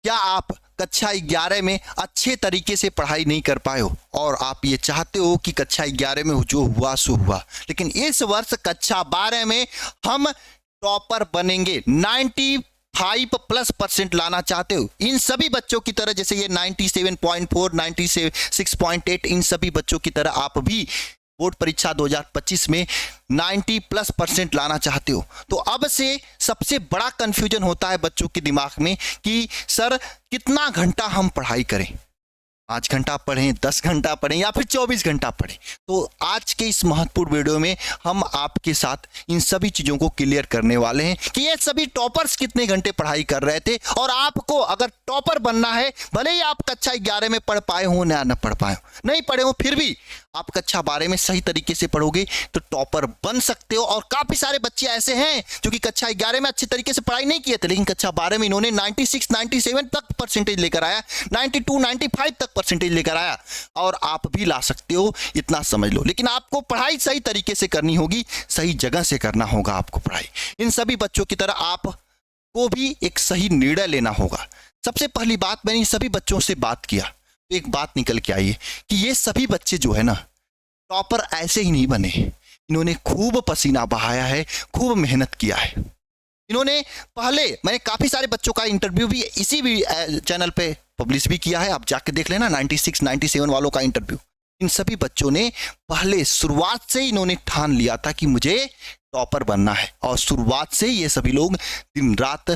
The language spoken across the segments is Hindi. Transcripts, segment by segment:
क्या आप कक्षा 11 में अच्छे तरीके से पढ़ाई नहीं कर पाए हो और आप ये चाहते हो कि कक्षा 11 में जो हुआ सो हुआ, लेकिन इस वर्ष कक्षा 12 में हम टॉपर बनेंगे, 95+ लाना चाहते हो इन सभी बच्चों की तरह, जैसे ये 97.4, 96.8, इन सभी बच्चों की तरह आप भी बोर्ड परीक्षा 2025 में 90+% लाना चाहते हो, तो अब से सबसे बड़ा कंफ्यूजन होता है बच्चों के दिमाग में कि सर कितना घंटा हम पढ़ाई करें, 5 घंटा पढ़ें, 10 घंटा पढ़ें या फिर 24 घंटा पढ़ें। तो आज के इस महत्वपूर्ण वीडियो में हम आपके साथ इन सभी चीज़ों को क्लियर करने वाले हैं कि ये सभी टॉपर्स कितने घंटे पढ़ाई कर रहे थे, और आपको अगर टॉपर बनना है, भले ही आप कक्षा 11 में पढ़ पाए हो या न पढ़ पाए हो, नहीं पढ़े हो, फिर भी आप कक्षा 12 में सही तरीके से पढ़ोगे तो टॉपर बन सकते हो। और काफ़ी सारे बच्चे ऐसे हैं जो कि कक्षा 11 में अच्छे तरीके से पढ़ाई नहीं किए थे, लेकिन कक्षा 12 में इन्होंने 96, 97 तक परसेंटेज लेकर आया, 92, 95 तक परसेंटेज लेकर आया, और आप भी ला सकते हो, इतना समझ लो। लेकिन आपको पढ़ाई सही तरीके से करनी होगी, सही जगह से करना होगा आपको पढ़ाई। इन सभी बच्चों की तरह आपको भी एक सही निर्णय लेना होगा। सबसे पहली बात, मैंने इन सभी बच्चों से बात किया तो एक बात निकल के आई है कि ये सभी बच्चे जो है ना, टॉपर ऐसे ही नहीं बने, इन्होंने खूब पसीना बहाया है, खूब मेहनत किया है। इन्होंने पहले, मैंने काफ़ी सारे बच्चों का इंटरव्यू भी इसी भी चैनल पे पब्लिश भी किया है, आप जाके देख लेना, 96, 97 वालों का इंटरव्यू। इन सभी बच्चों ने पहले शुरुआत से ही इन्होंने ठान लिया था कि मुझे टॉपर बनना है, और शुरुआत से ये सभी लोग दिन रात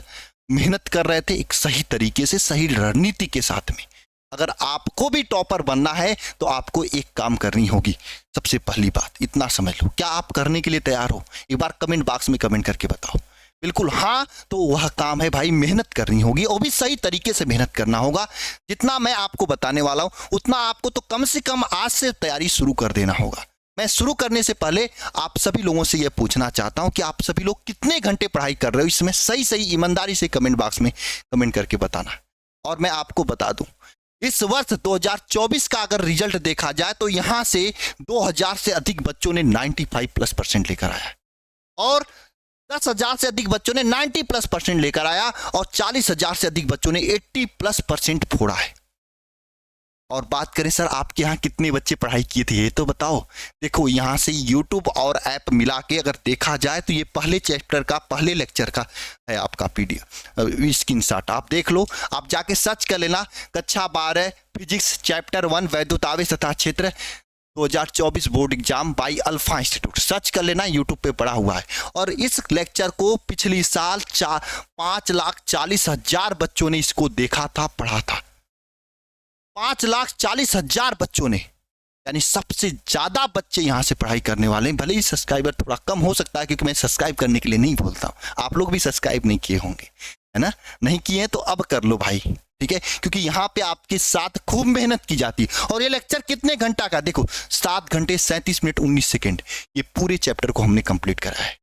मेहनत कर रहे थे एक सही तरीके से, सही रणनीति के साथ में। अगर आपको भी टॉपर बनना है तो आपको एक काम करनी होगी। सबसे पहली बात इतना समझ लो, क्या आप करने के लिए तैयार हो? एक बार कमेंट बॉक्स में कमेंट करके बताओ। बिल्कुल हाँ, तो वह काम है भाई, मेहनत करनी होगी, और भी सही तरीके से मेहनत करना होगा। जितना मैं आपको बताने वाला हूँ उतना आपको तो कम से कम आज से तैयारी शुरू कर देना होगा। मैं शुरू करने से पहले आप सभी लोगों से यह पूछना चाहता हूं कि आप सभी लोग कितने घंटे पढ़ाई कर रहे हो, इसमें सही सही ईमानदारी से कमेंट बॉक्स में कमेंट करके बताना। और मैं आपको बता दूं, इस वर्ष 2024 का अगर रिजल्ट देखा जाए तो यहां से 2000 से अधिक बच्चों ने 95+% लेकर आया, और 10,000 से अधिक बच्चों ने 90+% लेकर आया, और 40,000 से अधिक बच्चों ने 80+% फोड़ा है। और बात करें सर आपके यहाँ कितने बच्चे पढ़ाई किए थे, ये तो बताओ। देखो यहाँ से यूट्यूब और ऐप मिला के अगर देखा जाए तो ये पहले चैप्टर का, पहले लेक्चर का है आपका PDF स्क्रीनशॉट, आप देख लो। आप जाके सर्च कर लेना, कक्षा 12 फिजिक्स चैप्टर 1 वैद्युत आवेश तथा क्षेत्र 2024 board exam by alpha institute, search कर लेना, यूट्यूब पे पड़ा हुआ है। और इस लेक्चर को पिछली साल 5,40,000 बच्चों ने इसको देखा था, पढ़ा था। 5,40,000 बच्चों ने, यानी सबसे ज्यादा बच्चे यहाँ से पढ़ाई करने वाले हैं। भले ही सब्सक्राइबर थोड़ा कम हो सकता है, क्योंकि मैं सब्सक्राइब करने के लिए नहीं बोलता हूँ, आप लोग भी सब्सक्राइब नहीं किए होंगे, है ना? नहीं किए तो अब कर लो भाई, ठीक है? क्योंकि यहाँ पे आपके साथ खूब मेहनत की जाती है। और ये लेक्चर कितने घंटा का, देखो 7 घंटे 37 मिनट 19 सेकेंड, ये पूरे चैप्टर को हमने कंप्लीट करा है।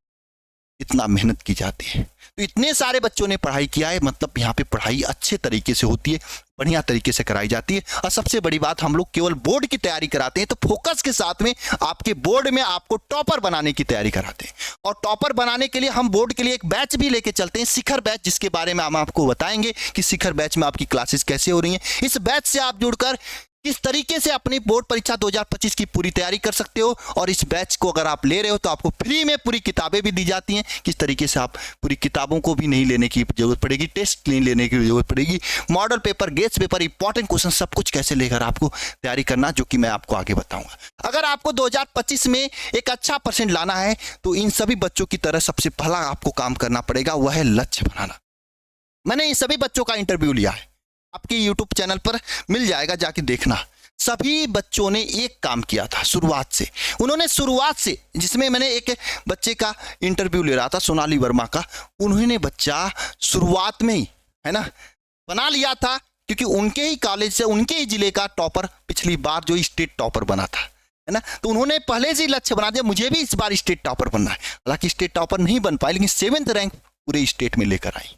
इतना मेहनत की जाती है, तो इतने सारे बच्चों ने पढ़ाई किया है, मतलब यहाँ पे पढ़ाई अच्छे तरीके से होती है, बढ़िया तरीके से कराई जाती है। और सबसे बड़ी बात, हम लोग केवल बोर्ड की तैयारी कराते हैं, तो फोकस के साथ में आपके बोर्ड में आपको टॉपर बनाने की तैयारी कराते हैं। और टॉपर बनाने के लिए हम बोर्ड के लिए एक बैच भी लेके चलते हैं, शिखर बैच, जिसके बारे में हम आपको बताएंगे कि शिखर बैच में आपकी क्लासेस कैसे हो रही हैं। इस बैच से आप जुड़कर किस तरीके से अपनी बोर्ड परीक्षा 2025 की पूरी तैयारी कर सकते हो। और इस बैच को अगर आप ले रहे हो तो आपको फ्री में पूरी किताबें भी दी जाती हैं, किस तरीके से आप पूरी किताबों को भी नहीं लेने की जरूरत पड़ेगी, टेस्ट नहीं लेने की जरूरत पड़ेगी, model paper, guest paper, important question, सब कुछ कैसे लेकर आपको तैयारी करना, जो कि मैं आपको आगे बताऊंगा। अगर आपको 2025 में एक अच्छा परसेंट लाना है तो इन सभी बच्चों की तरह सबसे पहला आपको काम करना पड़ेगा, वह है लक्ष्य बनाना। मैंने इन सभी बच्चों का इंटरव्यू लिया है, आपके YouTube चैनल पर मिल जाएगा, जाके देखना। सभी बच्चों ने एक काम किया था शुरुआत से, उन्होंने शुरुआत से, जिसमें मैंने एक बच्चे का इंटरव्यू ले रहा था, सोनाली वर्मा का, उन्होंने बच्चा शुरुआत में ही, है ना, बना लिया था, क्योंकि उनके ही कॉलेज से, उनके ही जिले का टॉपर पिछली बार जो स्टेट टॉपर बना था, है ना, तो उन्होंने पहले से ही लक्ष्य बना दिया, मुझे भी इस बार स्टेट टॉपर बनना है। हालांकि स्टेट टॉपर नहीं बन पाए, लेकिन 7th रैंक पूरे स्टेट में लेकर आई,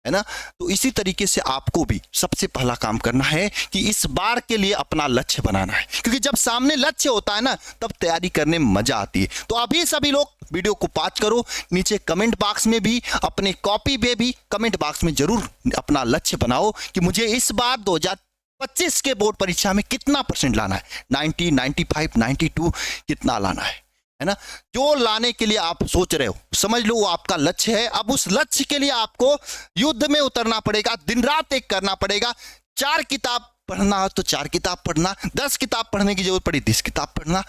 है ना। तो इसी तरीके से आपको भी सबसे पहला काम करना है कि इस बार के लिए अपना लक्ष्य बनाना है, क्योंकि जब सामने लक्ष्य होता है ना तब तैयारी करने में मजा आती है। तो अभी सभी लोग वीडियो को पॉज करो, नीचे कमेंट बॉक्स में भी, अपने कॉपी में भी कमेंट बॉक्स में जरूर अपना लक्ष्य बनाओ कि मुझे इस बार 2025 के बोर्ड परीक्षा में कितना परसेंट लाना है, 90, 95, 92 कितना लाना है ना। जो लाने के लिए आप सोच रहे हो समझ लो वो आपका लक्ष्य है। अब उस लक्ष्य के लिए आपको युद्ध में उतरना पड़ेगा, दिन रात एक करना पड़ेगा। 4 किताब पढ़ना हो तो 4 किताब पढ़ना, 10 किताब पढ़ने की जरूरत पड़ी 10 किताब पढ़ना,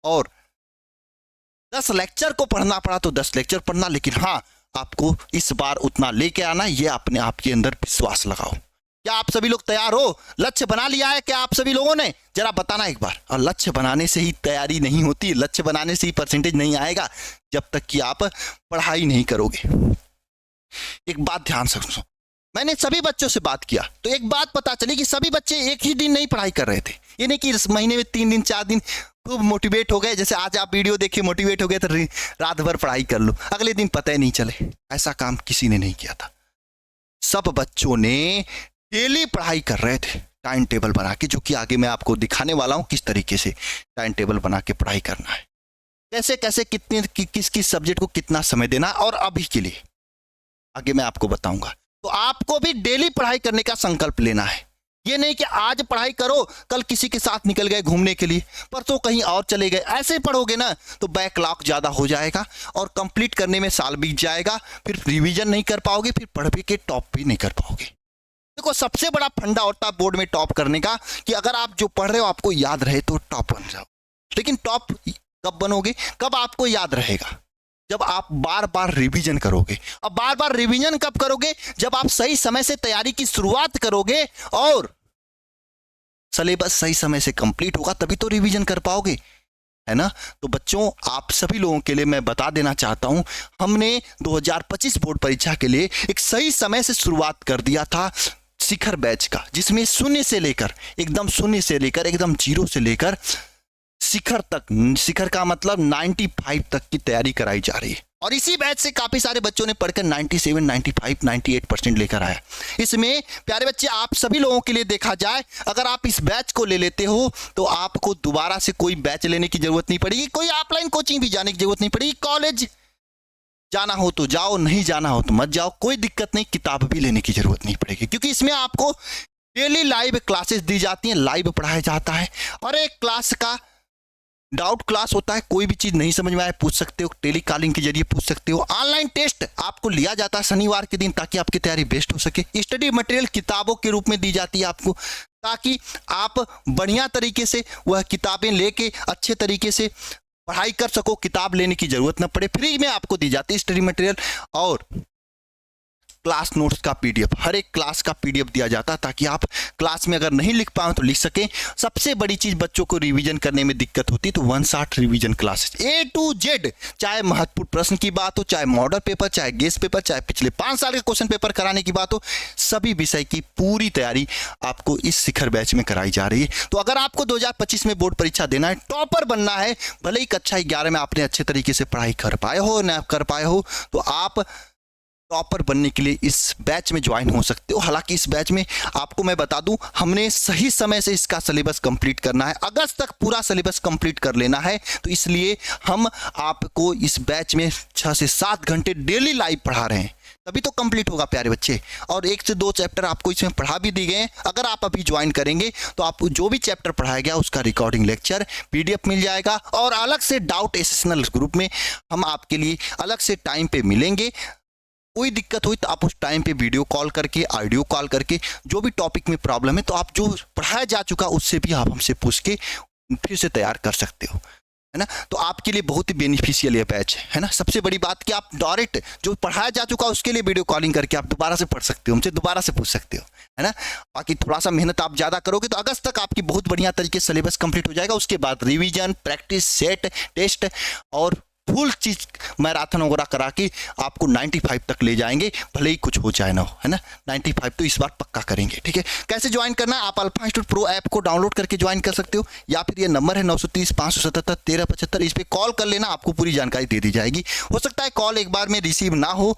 और 10 लेक्चर को पढ़ना पड़ा तो 10 लेक्चर पढ़ना। लेकिन हाँ, आपको इस बार उतना लेके आना, ये अपने आप के अंदर विश्वास लगाओ। क्या आप सभी लोग तैयार हो? लक्ष्य बना लिया है क्या आप सभी लोगों ने? जरा बताना एक बार। और लक्ष्य बनाने से ही तैयारी नहीं होती, लक्ष्य बनाने से ही परसेंटेज नहीं आएगा जब तक कि आप पढ़ाई नहीं करोगे। एक बात ध्यान से सुनो, मैंने सभी बच्चों से बात किया तो एक बात पता चली कि सभी बच्चे एक ही दिन नहीं पढ़ाई कर रहे थे। ये नहीं कि इस महीने में 3 दिन 4 दिन खूब मोटिवेट हो गए, जैसे आज आप वीडियो देखे मोटिवेट हो गए तो रात भर पढ़ाई कर लो, अगले दिन पता ही नहीं चले। ऐसा काम किसी ने नहीं किया था। सब बच्चों ने डेली पढ़ाई कर रहे थे टाइम टेबल बना के, जो कि आगे मैं आपको दिखाने वाला हूं किस तरीके से टाइम टेबल बना के पढ़ाई करना है, कैसे कैसे कितने किस किस सब्जेक्ट को कितना समय देना। और अभी के लिए आगे मैं आपको बताऊंगा। तो आपको भी डेली पढ़ाई करने का संकल्प लेना है। ये नहीं कि आज पढ़ाई करो, कल किसी के साथ निकल गए घूमने के लिए, परसों कहीं और चले गए, ऐसे पढ़ोगे ना तो बैकलॉग ज्यादा हो जाएगा और कंप्लीट करने में साल बीत जाएगा, फिर रिवीजन नहीं कर पाओगे, फिर पढ़ भी के टॉप भी नहीं कर पाओगे। देखो, सबसे बड़ा फंडा होता है बोर्ड में टॉप करने का कि अगर आप जो पढ़ रहे हो आपको याद रहे तो टॉप बन जाओ। लेकिन टॉप कब बनोगे, कब आपको याद रहेगा? जब आप बार बार रिवीजन करोगे। अब बार बार रिवीजन कब करोगे? जब आप सही समय से तैयारी की शुरुआत करोगे और सिलेबस सही समय से कंप्लीट होगा, तभी तो रिवीजन कर पाओगे, है ना। तो बच्चों, आप सभी लोगों के लिए मैं बता देना चाहता हूं, हमने 2025 बोर्ड परीक्षा के लिए एक सही समय से शुरुआत कर दिया था शिखर बैच का, जिसमें शून्य से लेकर एकदम 0 से लेकर शिखर तक, शिखर का मतलब 95 तक की तैयारी कराई जा रही है। और इसी बैच से काफी सारे बच्चों ने पढ़कर 97, 95, 98% लेकर आया। इसमें प्यारे बच्चे, आप सभी लोगों के लिए देखा जाए, अगर आप इस बैच को ले लेते हो तो आपको दोबारा से कोई बैच लेने की जरूरत नहीं पड़ेगी, कोई ऑफलाइन कोचिंग भी जाने की जरूरत नहीं पड़ेगी। कॉलेज जाना हो तो जाओ, नहीं जाना हो तो मत जाओ, कोई दिक्कत नहीं। किताब भी लेने की जरूरत नहीं पड़ेगी, क्योंकि इसमें आपको डेली लाइव क्लासेस दी जाती हैं, लाइव पढ़ाया जाता है। और एक क्लास का डाउट क्लास होता है, कोई भी चीज नहीं समझ में आए पूछ सकते हो, टेली कॉलिंग के जरिए पूछ सकते हो। ऑनलाइन टेस्ट आपको लिया जाता है शनिवार के दिन, ताकि आपकी तैयारी बेस्ट हो सके। स्टडी मटेरियल किताबों के रूप में दी जाती है आपको, ताकि आप बढ़िया तरीके से वह किताबें लेके अच्छे तरीके से पढ़ाई कर सको, किताब लेने की जरूरत न पड़े। फ्री में आपको दी जाती है स्टडी मटेरियल और क्लास नोट्स का पीडीएफ, हर एक क्लास का पीडीएफ दिया जाता है, ताकि आप क्लास में अगर नहीं लिख पाओ तो लिख सकें। सबसे बड़ी चीज बच्चों को रिवीजन करने में दिक्कत होती है, तो 1 shot revision classes A to Z, चाहे महत्वपूर्ण प्रश्न की बात हो, चाहे मॉडल पेपर, चाहे गेस पेपर, चाहे पिछले 5 साल के क्वेश्चन पेपर कराने की बात हो, सभी विषय की पूरी तैयारी आपको इस शिखर बैच में कराई जा रही है। तो अगर आपको 2025 में बोर्ड परीक्षा देना है, टॉपर बनना है, भले ही कक्षा 11 में आपने अच्छे तरीके से पढ़ाई कर पाए हो ना कर पाए हो, तो आप टॉपर बनने के लिए इस बैच में ज्वाइन हो सकते हो। हालांकि इस बैच में आपको मैं बता दूं, हमने सही समय से इसका सिलेबस कंप्लीट करना है, अगस्त तक पूरा सिलेबस कंप्लीट कर लेना है। तो इसलिए हम आपको इस बैच में 6 से 7 घंटे डेली लाइव पढ़ा रहे हैं, तभी तो कंप्लीट होगा प्यारे बच्चे। और 1 से 2 चैप्टर आपको इसमें पढ़ा भी दी गए हैं। अगर आप अभी ज्वाइन करेंगे तो आपको जो भी चैप्टर पढ़ाया गया उसका रिकॉर्डिंग लेक्चर पीडीएफ मिल जाएगा, और अलग से डाउट एसेशनल ग्रुप में हम आपके लिए अलग से टाइम पे मिलेंगे। कोई दिक्कत हुई तो आप उस टाइम पे वीडियो कॉल करके, ऑडियो कॉल करके, जो भी टॉपिक में प्रॉब्लम है तो आप जो पढ़ाया जा चुका उससे भी आप हमसे पूछ के फिर से तैयार कर सकते हो, है ना। तो आपके लिए बहुत ही बेनिफिशियल ये बैच है ना। सबसे बड़ी बात कि आप डायरेक्ट जो पढ़ाया जा चुका उसके लिए वीडियो कॉलिंग करके आप दोबारा से पढ़ सकते हो, हमसे दोबारा से पूछ सकते हो, है ना। बाकी थोड़ा सा मेहनत आप ज़्यादा करोगे तो अगस्त तक आपकी बहुत बढ़िया तरीके से सिलेबस कंप्लीट हो जाएगा। उसके बाद रिवीजन, प्रैक्टिस, सेट, टेस्ट और फुल चीज मैराथन वगैरह करा के आपको 95 तक ले जाएंगे, भले ही कुछ हो जाए ना हो, है ना। 95 तो इस बार पक्का करेंगे, ठीक है। कैसे ज्वाइन करना है? आप अल्फा इंस्टीट्यूट प्रो ऐप को डाउनलोड करके ज्वाइन कर सकते हो, या फिर ये नंबर है 930 577 1375, इस पे कॉल कर लेना, आपको पूरी जानकारी दे दी जाएगी। हो सकता है कॉल एक बार में रिसीव ना हो,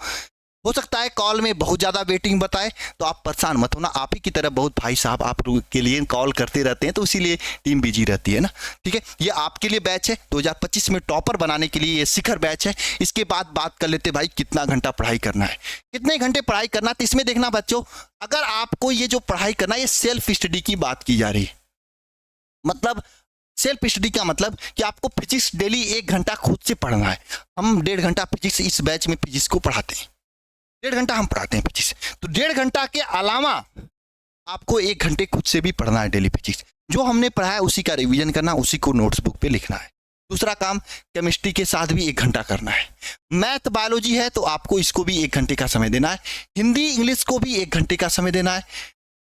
हो सकता है कॉल में बहुत ज़्यादा वेटिंग बताए, तो आप परेशान मत होना। आप ही की तरह बहुत भाई साहब आप के लिए कॉल करते रहते हैं, तो इसीलिए टीम बिजी रहती है ना। ठीक है, ये आपके लिए बैच है 2025 में टॉपर बनाने के लिए, ये शिखर बैच है। इसके बाद बात कर लेते भाई कितना घंटा पढ़ाई करना है, कितने घंटे पढ़ाई करना है। तो इसमें देखना बच्चों, अगर आपको ये जो पढ़ाई करना है, ये सेल्फ स्टडी की बात की जा रही है। मतलब सेल्फ स्टडी का मतलब कि आपको फिजिक्स डेली 1 घंटा खुद से पढ़ना है। हम 1.5 घंटा फिजिक्स इस बैच में फिजिक्स को पढ़ाते हैं, 1.5 घंटा हम पढ़ाते हैं फिजिक्स। तो 1.5 घंटा के अलावा आपको 1 घंटे खुद से भी पढ़ना है डेली फिजिक्स। जो हमने पढ़ा है उसी का रिवीजन करना, उसी को नोट्स बुक पे लिखना है। दूसरा काम केमिस्ट्री के साथ भी 1 घंटा करना है। मैथ बायोलॉजी है तो आपको इसको भी 1 घंटे का समय देना है। हिंदी इंग्लिश को भी 1 घंटे का समय देना है,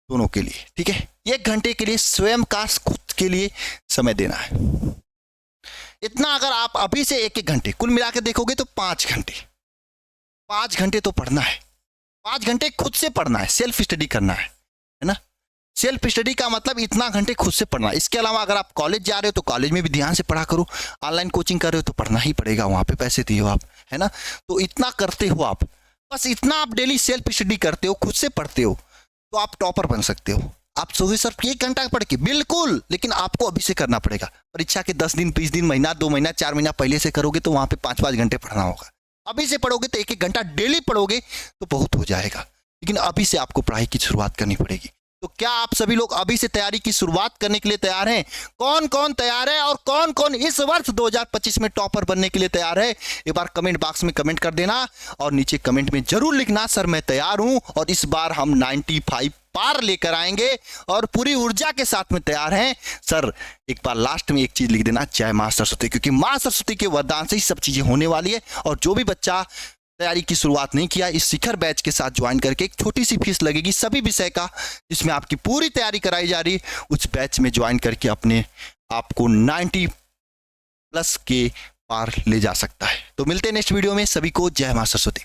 दोनों के लिए। ठीक है, 1 घंटे के लिए स्वयं का खुद के लिए समय देना है। इतना अगर आप अभी से 1-1 घंटे कुल मिला के देखोगे तो 5 घंटे तो पढ़ना है। 5 घंटे खुद से पढ़ना है, सेल्फ स्टडी करना है ना। सेल्फ स्टडी का मतलब इतना घंटे खुद से पढ़ना है। इसके अलावा अगर आप कॉलेज जा रहे हो तो कॉलेज में भी ध्यान से पढ़ा करो। ऑनलाइन कोचिंग कर रहे हो तो पढ़ना ही पड़ेगा, वहाँ पे पैसे दिए हो आप, है ना। तो इतना करते हो आप, बस इतना आप डेली सेल्फ स्टडी करते हो, खुद से पढ़ते हो, तो आप टॉपर बन सकते हो। आप सोचिए सिर्फ 1 घंटा पढ़ के, बिल्कुल, लेकिन आपको अभी से करना पड़ेगा। परीक्षा के 10 दिन, 20 दिन, महीना, 2 महीना, 4 महीना पहले से करोगे तो वहाँ पे 5-5 घंटे पढ़ना होगा। अभी से पढ़ोगे तो 1-1 घंटा डेली पढ़ोगे तो बहुत हो जाएगा, लेकिन अभी से आपको पढ़ाई की शुरुआत करनी पड़ेगी। तो क्या आप सभी लोग अभी से तैयारी की शुरुआत करने के लिए तैयार हैं? कौन कौन तैयार है और कौन कौन इस वर्ष 2025 में टॉपर बनने के लिए तैयार है? एक बार कमेंट बॉक्स में कमेंट कर देना और नीचे कमेंट में जरूर लिखना, सर मैं तैयार हूं और इस बार हम 95 पार लेकर आएंगे और पूरी ऊर्जा के साथ में तैयार हैं। सर एक बार लास्ट में एक चीज लिख देना, जय मां सरस्वती, क्योंकि मां सरस्वती के वरदान से ही सब चीजें होने वाली है। और जो भी बच्चा तैयारी की शुरुआत नहीं किया, इस शिखर बैच के साथ ज्वाइन करके एक छोटी सी फीस लगेगी सभी विषय का, जिसमें आपकी पूरी तैयारी कराई जा रही है, उस बैच में ज्वाइन करके अपने आपको 90+ के पार ले जा सकता है। तो मिलते हैं नेक्स्ट वीडियो में। सभी को जय मां सरस्वती।